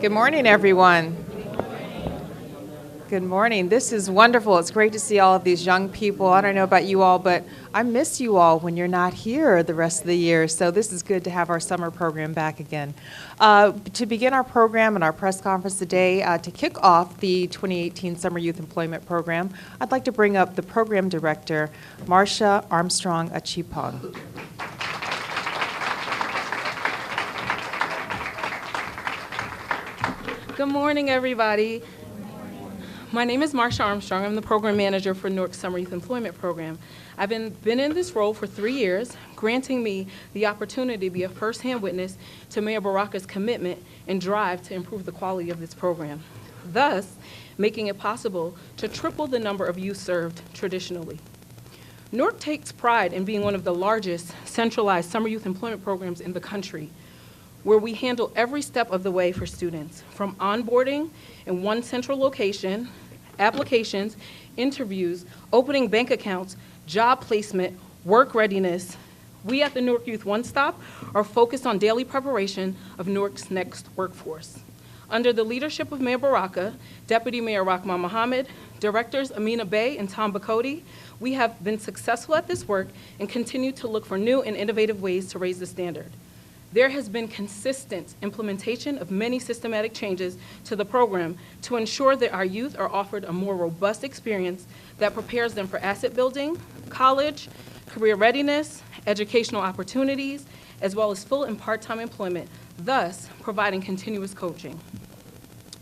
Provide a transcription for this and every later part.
Good morning, everyone. Good morning. This is wonderful. It's great to see all of these young people. I don't know about you all, but I miss you all when you're not here the rest of the year. So this is good to have our summer program back again. To begin our program and our press conference today, to kick off the 2018 Summer Youth Employment Program, I'd like to bring up the Program Director, Marcia Armstrong Achipong. Good morning, everybody. My name is Marcia Armstrong. I'm the program manager for Newark's Summer Youth Employment Program. I've been in this role for 3 years, granting me the opportunity to be a first-hand witness to Mayor Baraka's commitment and drive to improve the quality of this program, thus making it possible to triple the number of youth served traditionally. Newark takes pride in being one of the largest centralized summer youth employment programs in the country, where we handle every step of the way for students, from onboarding in one central location, applications, interviews, opening bank accounts, job placement, work readiness. We at the Newark Youth One Stop are focused on daily preparation of Newark's next workforce. Under the leadership of Mayor Baraka, Deputy Mayor Rahman Mohammed, Directors Amina Bey and Tom Bacody, we have been successful at this work and continue to look for new and innovative ways to raise the standard. There has been consistent implementation of many systematic changes to the program to ensure that our youth are offered a more robust experience that prepares them for asset building, college, career readiness, educational opportunities, as well as full and part-time employment, thus providing continuous coaching.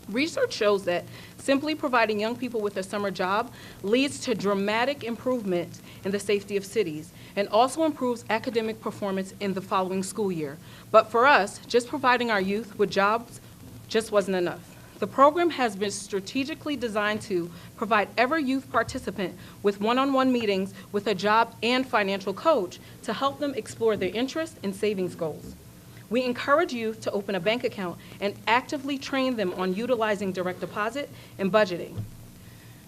Research shows that simply providing young people with a summer job leads to dramatic improvement in the safety of cities and also improves academic performance in the following school year. But for us, just providing our youth with jobs just wasn't enough. The program has been strategically designed to provide every youth participant with one-on-one meetings with a job and financial coach to help them explore their interests and savings goals. We encourage youth to open a bank account and actively train them on utilizing direct deposit and budgeting.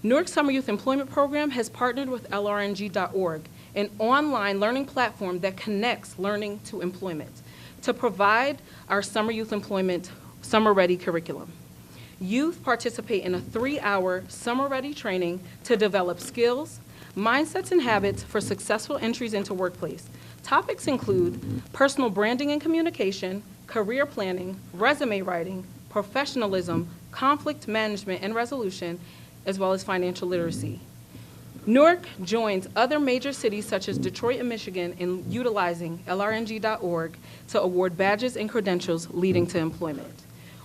Newark Summer Youth Employment Program has partnered with LRNG.org, an online learning platform that connects learning to employment, to provide our summer youth employment summer-ready curriculum. Youth participate in a 3-hour summer-ready training to develop skills, mindsets, and habits for successful entries into workplace. Topics include personal branding and communication, career planning, resume writing, professionalism, conflict management and resolution, as well as financial literacy. Newark joins other major cities such as Detroit and Michigan in utilizing LRNG.org to award badges and credentials leading to employment.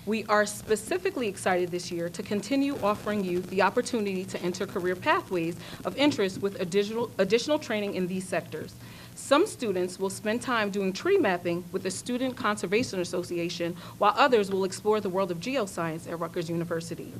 We are specifically excited this year to continue offering youth the opportunity to enter career pathways of interest with additional training in these sectors. Some students will spend time doing tree mapping with the Student Conservation Association, while others will explore the world of geoscience at Rutgers University.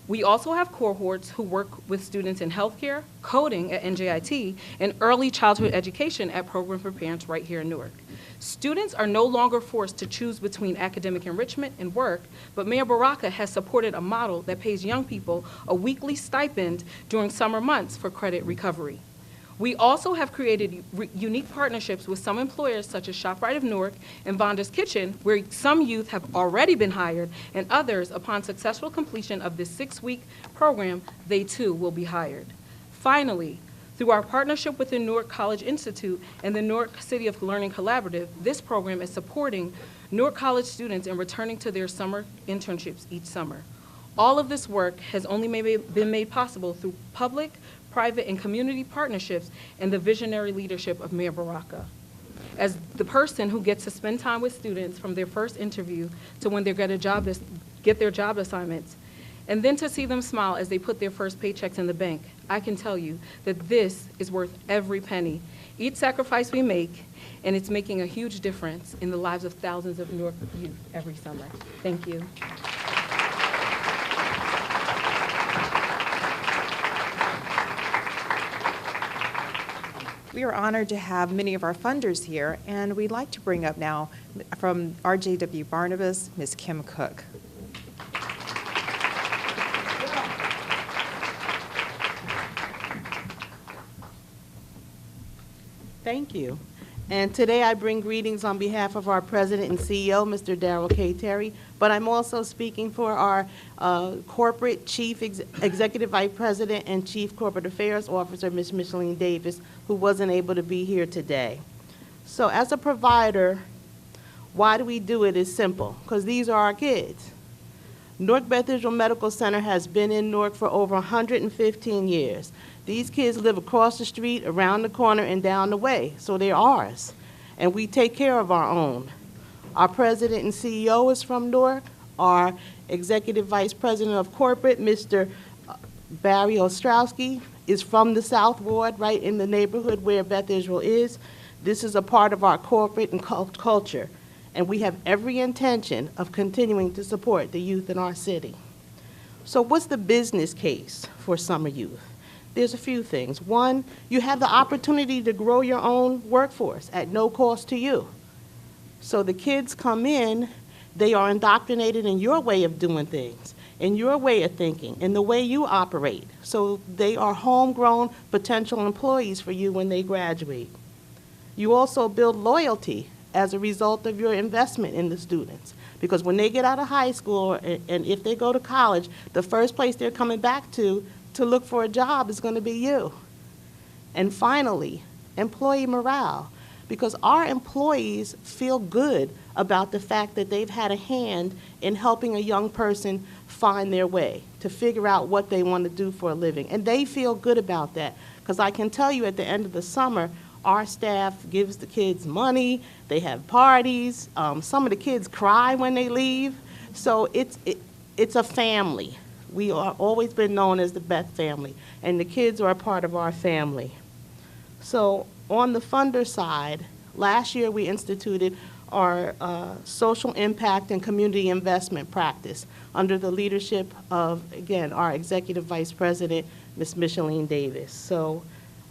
We also have cohorts who work with students in healthcare, coding at NJIT, and early childhood education at Program for Parents right here in Newark. Students are no longer forced to choose between academic enrichment and work, but Mayor Baraka has supported a model that pays young people a weekly stipend during summer months for credit recovery. We also have created unique partnerships with some employers such as ShopRite of Newark and Vonda's Kitchen, where some youth have already been hired, and others, upon successful completion of this 6-week program, they too will be hired. Finally, through our partnership with the Newark College Institute and the Newark City of Learning Collaborative, this program is supporting Newark College students in returning to their summer internships each summer. All of this work has only been made possible through public, private, and community partnerships and the visionary leadership of Mayor Baraka. As the person who gets to spend time with students from their first interview to when they get their job assignments, and then to see them smile as they put their first paychecks in the bank, I can tell you that this is worth every penny. Each sacrifice we make, and it's making a huge difference in the lives of thousands of Newark youth every summer. Thank you. We are honored to have many of our funders here, and we'd like to bring up now from RJW Barnabas, Ms. Kim Cook. Thank you. And today I bring greetings on behalf of our President and CEO, Mr. Darrell K. Terry, but I'm also speaking for our Corporate Chief Executive Vice President and Chief Corporate Affairs Officer, Ms. Micheline Davis, who wasn't able to be here today. So as a provider, why do we do it is simple, because these are our kids. Newark Beth Israel Medical Center has been in Newark for over 115 years. These kids live across the street, around the corner, and down the way, so they're ours. And we take care of our own. Our president and CEO is from Newark. Our executive vice president of corporate, Mr. Barry Ostrowski, is from the South Ward, right in the neighborhood where Beth Israel is. This is a part of our corporate and culture. And we have every intention of continuing to support the youth in our city. So what's the business case for summer youth? There's a few things. One, you have the opportunity to grow your own workforce at no cost to you. So the kids come in, they are indoctrinated in your way of doing things, in your way of thinking, in the way you operate. So they are homegrown potential employees for you when they graduate. You also build loyalty as a result of your investment in the students. Because when they get out of high school and if they go to college, the first place they're coming back to look for a job is going to be you. And finally, employee morale. Because our employees feel good about the fact that they've had a hand in helping a young person find their way, to figure out what they want to do for a living. And they feel good about that. Because I can tell you at the end of the summer, our staff gives the kids money, they have parties, some of the kids cry when they leave. So it's a family. We are always been known as the Beth family, and the kids are a part of our family. So on the funder side, last year we instituted our social impact and community investment practice under the leadership of, again, our Executive Vice President, Ms. Micheline Davis. So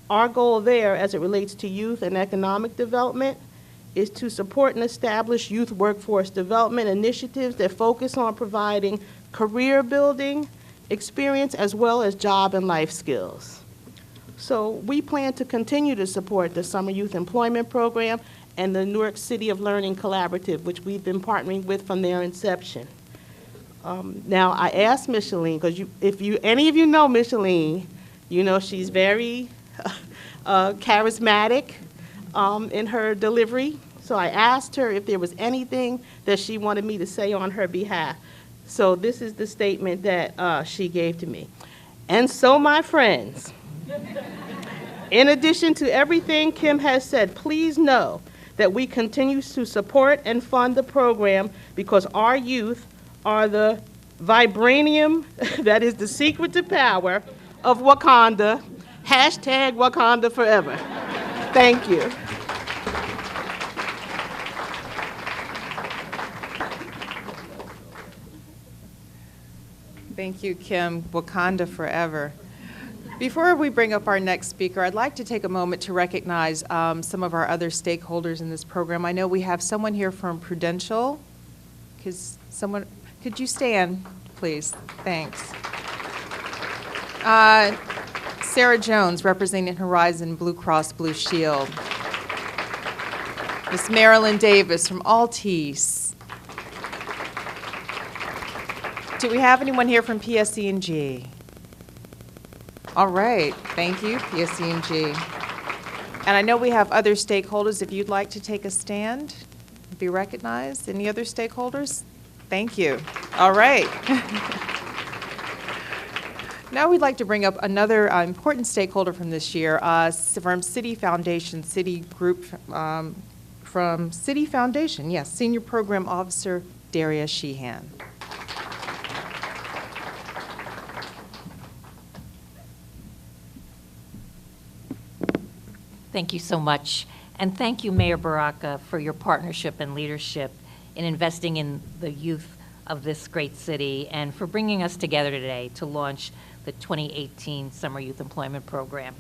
our goal there, as it relates to youth and economic development, is to support and establish youth workforce development initiatives that focus on providing career building experience as well as job and life skills. So we plan to continue to support the Summer Youth Employment Program and the Newark City of Learning Collaborative, which we've been partnering with from their inception. Now, I asked Micheline, because if any of you know Micheline, you know she's very charismatic in her delivery. So I asked her if there was anything that she wanted me to say on her behalf. So this is the statement that she gave to me. And so, my friends, in addition to everything Kim has said, please know that we continue to support and fund the program because our youth are the vibranium that is the secret to power of Wakanda. Hashtag Wakanda forever. Thank you. Thank you, Kim. Wakanda forever. Before we bring up our next speaker, I'd like to take a moment to recognize some of our other stakeholders in this program. I know we have someone here from Prudential. Could you stand, please? Thanks. Sarah Jones, representing Horizon Blue Cross Blue Shield. Miss Marilyn Davis from Altice. Do we have anyone here from PSE&G? All right, thank you, PSE&G. And I know we have other stakeholders. If you'd like to take a stand, be recognized. Any other stakeholders? Thank you. All right. Now we'd like to bring up another important stakeholder from this year, from City Foundation, City Group, from City Foundation, yes, Senior Program Officer Daria Sheehan. Thank you so much. And thank you, Mayor Baraka, for your partnership and leadership in investing in the youth of this great city and for bringing us together today to launch the 2018 Summer Youth Employment Program.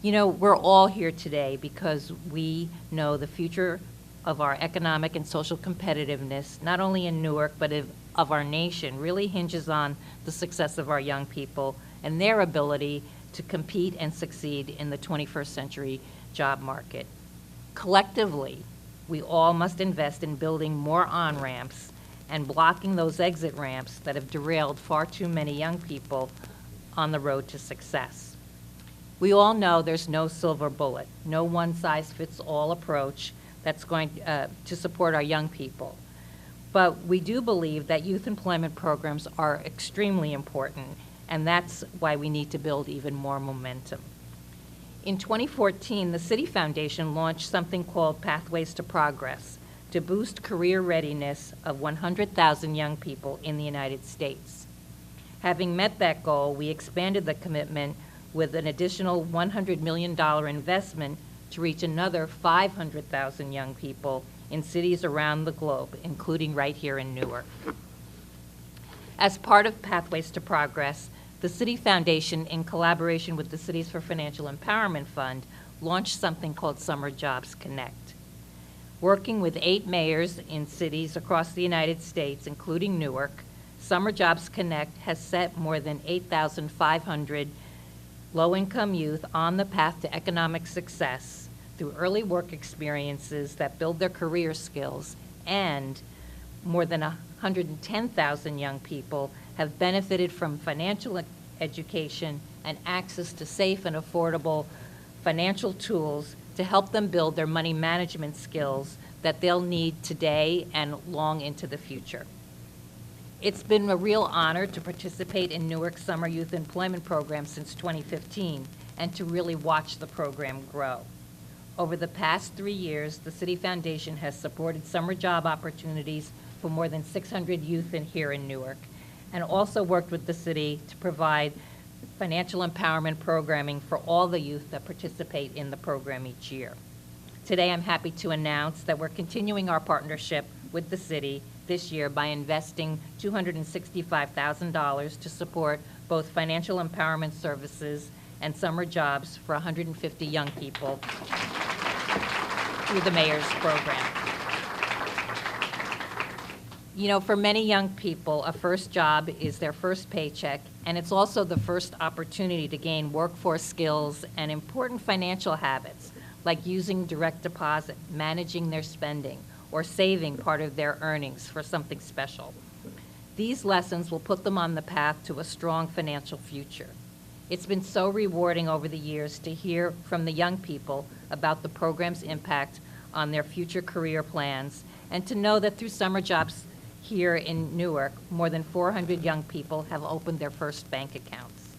You know, we're all here today because we know the future of our economic and social competitiveness, not only in Newark, but of our nation, really hinges on the success of our young people and their ability to compete and succeed in the 21st century job market. Collectively, we all must invest in building more on-ramps and blocking those exit ramps that have derailed far too many young people on the road to success. We all know there's no silver bullet, no one-size-fits-all approach that's going to support our young people. But we do believe that youth employment programs are extremely important, and that's why we need to build even more momentum. In 2014, the City Foundation launched something called Pathways to Progress to boost career readiness of 100,000 young people in the United States. Having met that goal, we expanded the commitment with an additional $100 million investment to reach another 500,000 young people in cities around the globe, including right here in Newark. As part of Pathways to Progress, the City Foundation, in collaboration with the Cities for Financial Empowerment Fund, launched something called Summer Jobs Connect. Working with 8 mayors in cities across the United States, including Newark, Summer Jobs Connect has set more than 8,500 low-income youth on the path to economic success through early work experiences that build their career skills, and more than 110,000 young people have benefited from financial education and access to safe and affordable financial tools to help them build their money management skills that they'll need today and long into the future. It's been a real honor to participate in Newark's Summer Youth Employment Program since 2015 and to really watch the program grow. Over the past 3 years, the City Foundation has supported summer job opportunities for more than 600 youth here in Newark, and also worked with the city to provide financial empowerment programming for all the youth that participate in the program each year. Today, I'm happy to announce that we're continuing our partnership with the city this year by investing $265,000 to support both financial empowerment services and summer jobs for 150 young people through the mayor's program. You know, for many young people, a first job is their first paycheck, and it's also the first opportunity to gain workforce skills and important financial habits, like using direct deposit, managing their spending, or saving part of their earnings for something special. These lessons will put them on the path to a strong financial future. It's been so rewarding over the years to hear from the young people about the program's impact on their future career plans, and to know that through summer jobs here in Newark, more than 400 young people have opened their first bank accounts.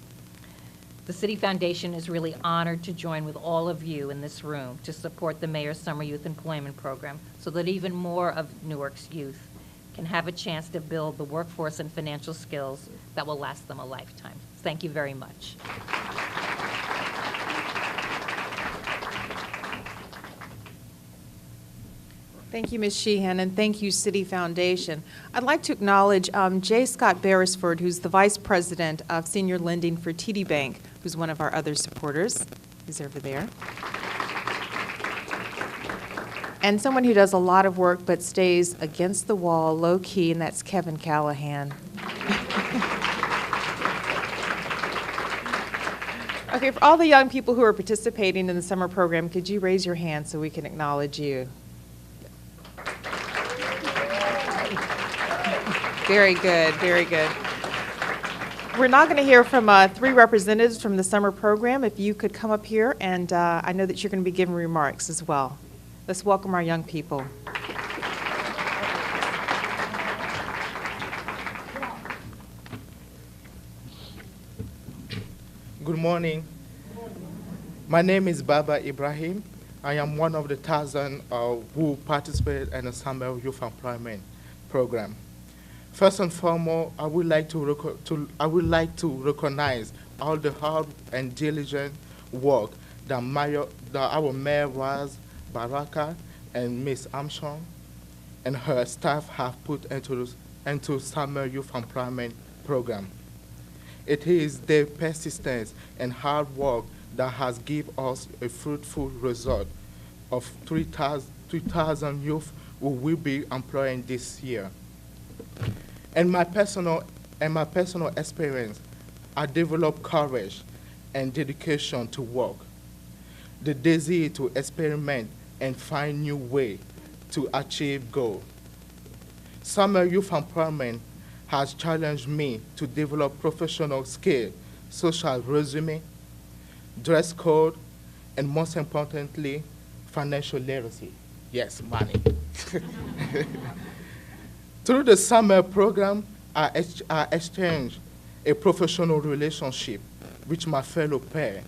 The City Foundation is really honored to join with all of you in this room to support the Mayor's Summer Youth Employment Program so that even more of Newark's youth can have a chance to build the workforce and financial skills that will last them a lifetime. Thank you very much. Thank you, Ms. Sheehan, and thank you, City Foundation. I'd like to acknowledge J. Scott Beresford, who's the Vice President of Senior Lending for TD Bank, who's one of our other supporters. He's over there. And someone who does a lot of work but stays against the wall, low-key, and that's Kevin Callahan. Okay, for all the young people who are participating in the summer program, could you raise your hand so we can acknowledge you? Very good, very good. We're now going to hear from 3 representatives from the summer program. If you could come up here, and I know that you're going to be giving remarks as well. Let's welcome our young people. Good morning. My name is Baba Ibrahim. I am one of the 1,000 who participate in the Summer Youth Employment Program. First and foremost, I would like to recognize all the hard and diligent work that our Mayor Raz Baraka and Ms. Armstrong and her staff have put into Summer Youth Employment Program. It is their persistence and hard work that has given us a fruitful result of 3,000 youth who will be employed this year. In my personal experience, I developed courage and dedication to work, the desire to experiment and find new way to achieve goal. Summer Youth Empowerment has challenged me to develop professional skills such as resume, dress code, and most importantly, financial literacy. Yes, money. Through the summer program, I exchanged a professional relationship with my fellow peer,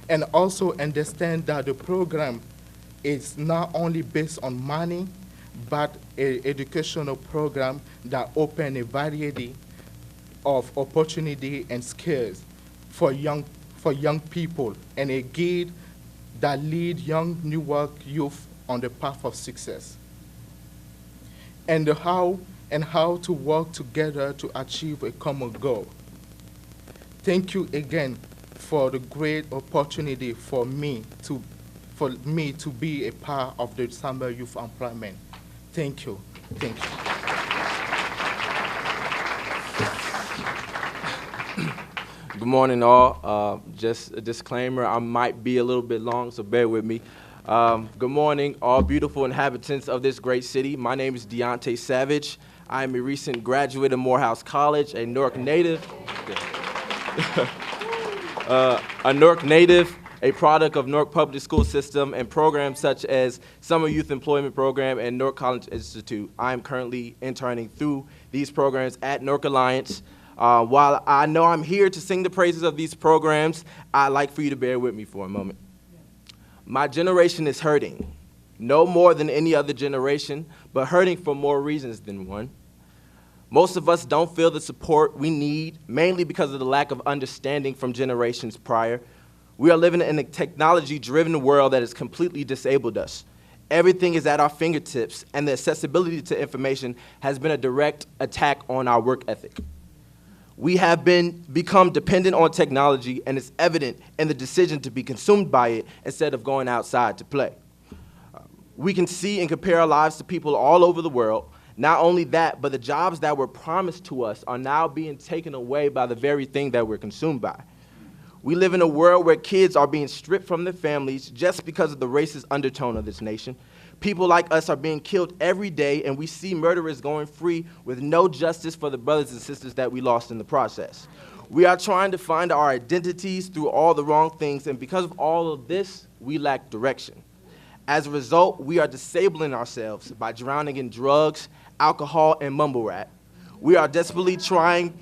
and also understand that the program is not only based on money, but an educational program that opens a variety of opportunity and skills for young people, and a guide that lead young Newark youth on the path of success, and how to work together to achieve a common goal. Thank you again for the great opportunity for me to be a part of the Summer Youth Empowerment. Thank you. Thank you. Good morning, all. Just a disclaimer, I might be a little bit long, so bear with me. Good morning, all beautiful inhabitants of this great city. My name is Deontay Savage. I am a recent graduate of Morehouse College, a Newark native. A product of Newark Public School System and programs such as Summer Youth Employment Program and Newark College Institute. I am currently interning through these programs at Newark Alliance. While I know I'm here to sing the praises of these programs, I'd like for you to bear with me for a moment. My generation is hurting, no more than any other generation, but hurting for more reasons than one. Most of us don't feel the support we need, mainly because of the lack of understanding from generations prior. We are living in a technology-driven world that has completely disabled us. Everything is at our fingertips, and the accessibility to information has been a direct attack on our work ethic. We have become dependent on technology, and it's evident in the decision to be consumed by it instead of going outside to play. We can see and compare our lives to people all over the world. Not only that, but the jobs that were promised to us are now being taken away by the very thing that we're consumed by. We live in a world where kids are being stripped from their families just because of the racist undertone of this nation. People like us are being killed every day, and we see murderers going free with no justice for the brothers and sisters that we lost in the process. We are trying to find our identities through all the wrong things, and because of all of this, we lack direction. As a result, we are disabling ourselves by drowning in drugs, alcohol, and mumble rap. We are desperately trying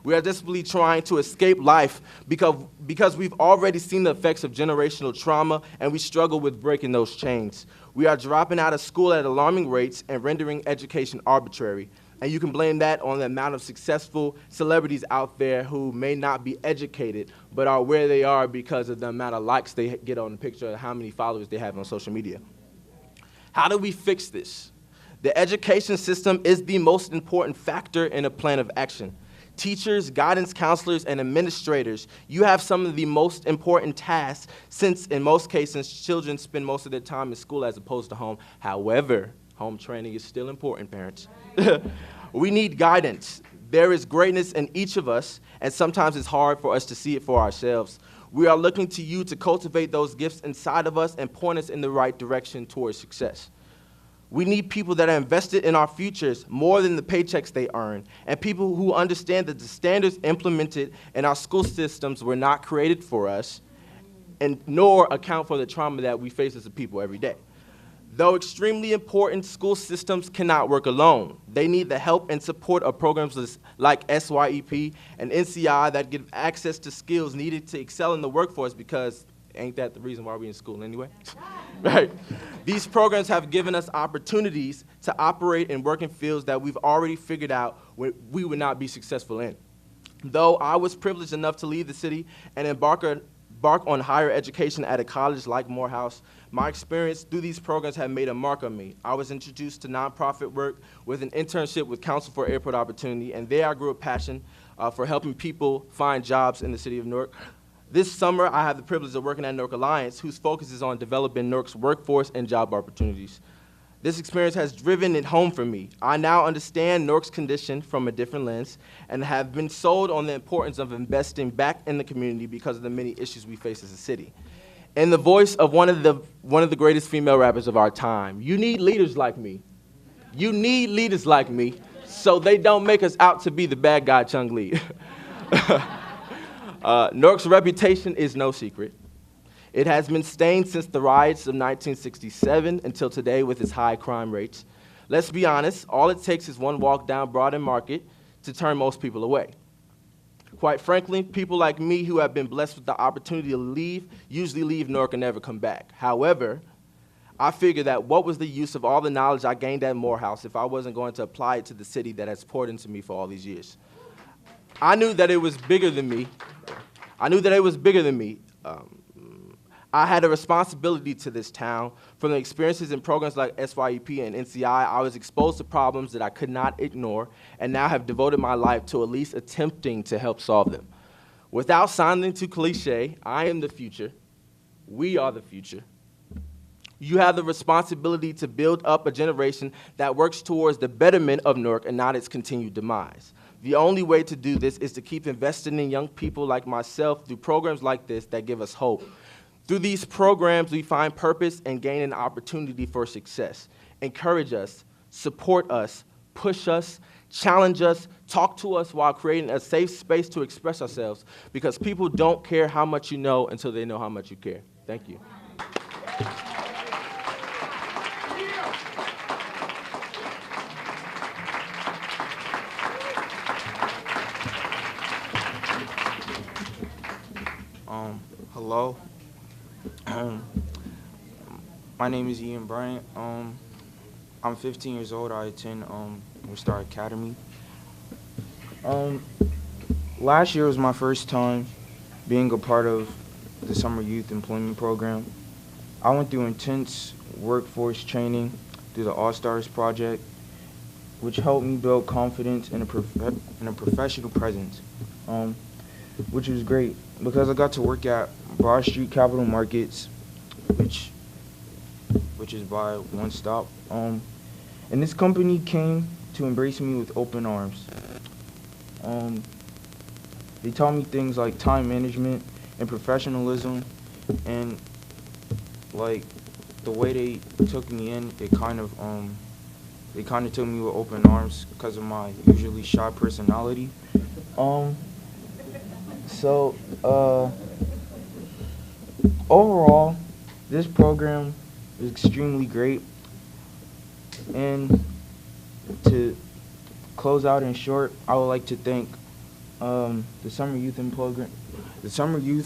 to escape life because we've already seen the effects of generational trauma, and we struggle with breaking those chains. We are dropping out of school at alarming rates and rendering education arbitrary. And you can blame that on the amount of successful celebrities out there who may not be educated, but are where they are because of the amount of likes they get on the picture and how many followers they have on social media. How do we fix this? The education system is the most important factor in a plan of action. Teachers, guidance counselors, and administrators, you have some of the most important tasks since, in most cases, children spend most of their time in school as opposed to home. However, home training is still important, parents. We need guidance. There is greatness in each of us, and sometimes it's hard for us to see it for ourselves. We are looking to you to cultivate those gifts inside of us and point us in the right direction towards success. We need people that are invested in our futures more than the paychecks they earn, and people who understand that the standards implemented in our school systems were not created for us, and nor account for the trauma that we face as a people every day. Though extremely important, school systems cannot work alone. They need the help and support of programs like SYEP and NCI that give access to skills needed to excel in the workforce, because ain't that the reason why we're in school anyway? Right? These programs have given us opportunities to operate and work in fields that we've already figured out we would not be successful in. Though I was privileged enough to leave the city and embark on higher education at a college like Morehouse, my experience through these programs have made a mark on me. I was introduced to nonprofit work with an internship with Council for Airport Opportunity, and there I grew a passion for helping people find jobs in the city of Newark. This summer, I have the privilege of working at Newark Alliance, whose focus is on developing Newark's workforce and job opportunities. This experience has driven it home for me. I now understand Newark's condition from a different lens and have been sold on the importance of investing back in the community because of the many issues we face as a city. and the voice of one of the greatest female rappers of our time. You need leaders like me. You need leaders like me so they don't make us out to be the bad guy Chung Lee. Newark's reputation is no secret. It has been stained since the riots of 1967 until today with its high crime rates. Let's be honest, all it takes is one walk down Broad and Market to turn most people away. Quite frankly, people like me who have been blessed with the opportunity to leave usually leave Newark and never come back. However, I figure that what was the use of all the knowledge I gained at Morehouse if I wasn't going to apply it to the city that has poured into me for all these years? I knew that it was bigger than me. I had a responsibility to this town. From the experiences in programs like SYEP and NCI, I was exposed to problems that I could not ignore and now have devoted my life to at least attempting to help solve them. Without sounding too cliche, I am the future. We are the future. You have the responsibility to build up a generation that works towards the betterment of Newark and not its continued demise. The only way to do this is to keep investing in young people like myself through programs like this that give us hope. Through these programs, we find purpose and gain an opportunity for success. Encourage us, support us, push us, challenge us, talk to us while creating a safe space to express ourselves, because people don't care how much you know until they know how much you care. Thank you. Hello. My name is Ian Bryant. I'm 15 years old. I attend Northstar Academy. Last year was my first time being a part of the Summer Youth Employment Program. I went through intense workforce training through the All-Stars Project, which helped me build confidence in a professional presence, which was great because I got to work at Broad Street Capital Markets, which is by One Stop. And this company came to embrace me with open arms. They taught me things like time management and professionalism, and like the way they took me in, they kind of took me with open arms because of my usually shy personality. Overall, this program is extremely great. And to close out in short, I would like to thank the Summer Youth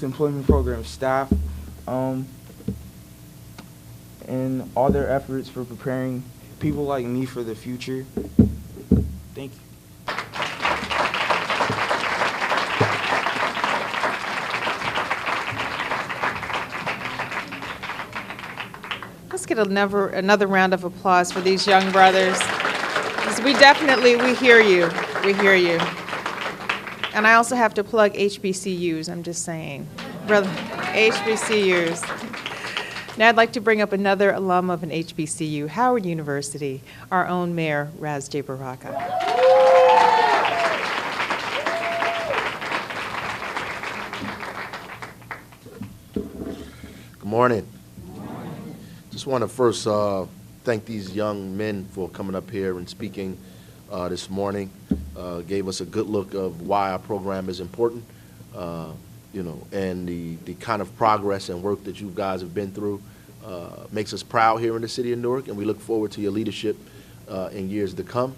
Employment Program staff, and all their efforts for preparing people like me for the future. Thank you. Let's get another round of applause for these young brothers. 'Cause we hear you. We hear you. And I also have to plug HBCUs, I'm just saying. Brother, HBCUs. Now I'd like to bring up another alum of an HBCU, Howard University, our own mayor, Ras J. Baraka. Good morning. Just want to first thank these young men for coming up here and speaking this morning. Gave us a good look of why our program is important, and the kind of progress and work that you guys have been through makes us proud here in the city of Newark, and we look forward to your leadership in years to come.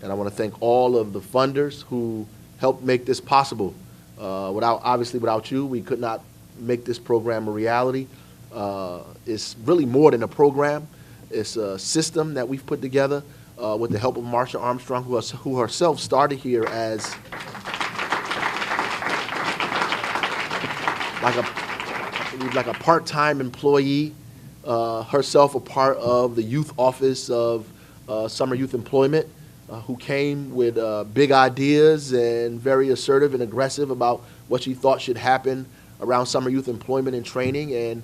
And I want to thank all of the funders who helped make this possible. Without you, we could not make this program a reality. It's really more than a program. It's a system that we've put together with the help of Marsha Armstrong, who herself started here as like a part-time employee, herself a part of the youth office of Summer Youth Employment, who came with big ideas and very assertive and aggressive about what she thought should happen around summer youth employment and training. And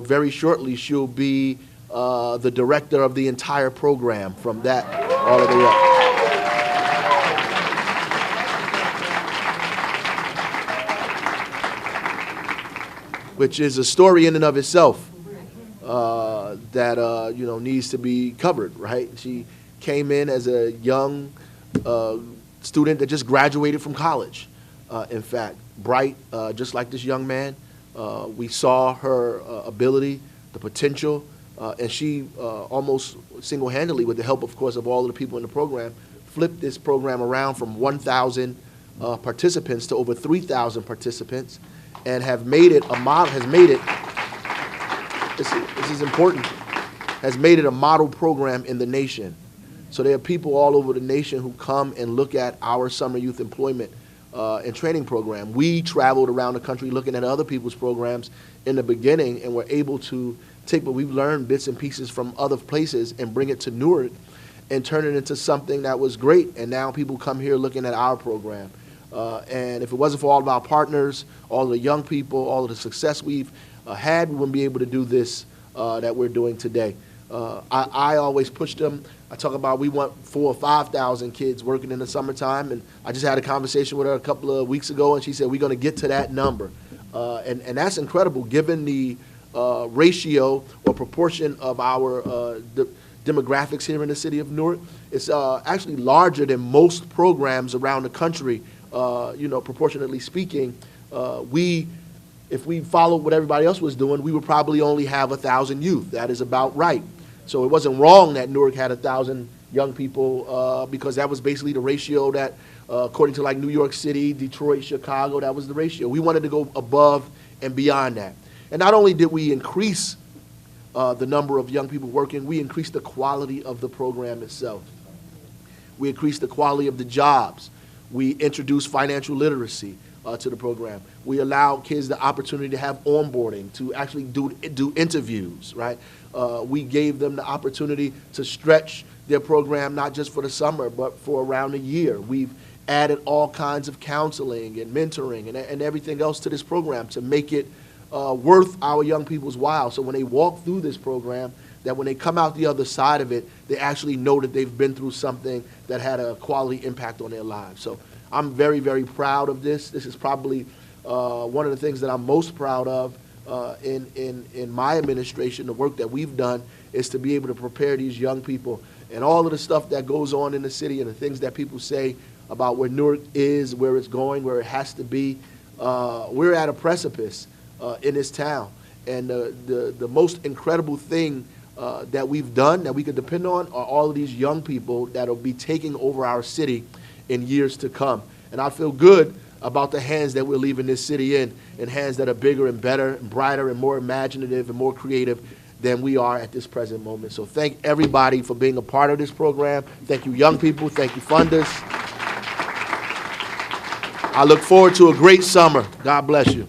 very shortly she'll be the director of the entire program from that all the way up. which is a story in and of itself that needs to be covered, right? She came in as a young student that just graduated from college. In fact, bright, just like this young man. We saw her ability, the potential, and she almost single-handedly, with the help, of course, of all of the people in the program, flipped this program around from 1,000 participants to over 3,000 participants, and have made it a model, this is important, has made it a model program in the nation. So there are people all over the nation who come and look at our summer youth employment and training program. We traveled around the country looking at other people's programs in the beginning, and were able to take what we've learned, bits and pieces from other places, and bring it to Newark and turn it into something that was great. And now people come here looking at our program. And if it wasn't for all of our partners, all of the young people, all of the success we've had, we wouldn't be able to do this that we're doing today. I always push them. I talk about we want 4,000 or 5,000 kids working in the summertime, and I just had a conversation with her a couple of weeks ago, and she said we're going to get to that number. And that's incredible, given the ratio or proportion of our demographics here in the city of Newark. It's actually larger than most programs around the country, proportionately speaking. If we followed what everybody else was doing, we would probably only have 1,000 youth. That is about right. So it wasn't wrong that Newark had 1,000 young people, because that was basically the ratio that, according to like New York City, Detroit, Chicago, that was the ratio. We wanted to go above and beyond that. And not only did we increase the number of young people working, we increased the quality of the program itself. We increased the quality of the jobs. We introduced financial literacy to the program. We allow kids the opportunity to have onboarding, to actually do interviews, right? We gave them the opportunity to stretch their program, not just for the summer, but for around a year. We've added all kinds of counseling and mentoring and everything else to this program to make it worth our young people's while. So when they walk through this program, that when they come out the other side of it, they actually know that they've been through something that had a quality impact on their lives. So I'm very, very proud of this. This is probably one of the things that I'm most proud of in my administration. The work that we've done is to be able to prepare these young people, and all of the stuff that goes on in the city and the things that people say about where Newark is, where it's going, where it has to be. We're at a precipice in this town, and the most incredible thing that we've done that we can depend on are all of these young people that will be taking over our city in years to come. And I feel good about the hands that we're leaving this city in hands that are bigger and better and brighter and more imaginative and more creative than we are at this present moment. So thank everybody for being a part of this program. Thank you, young people. Thank you, funders. I look forward to a great summer. God bless you.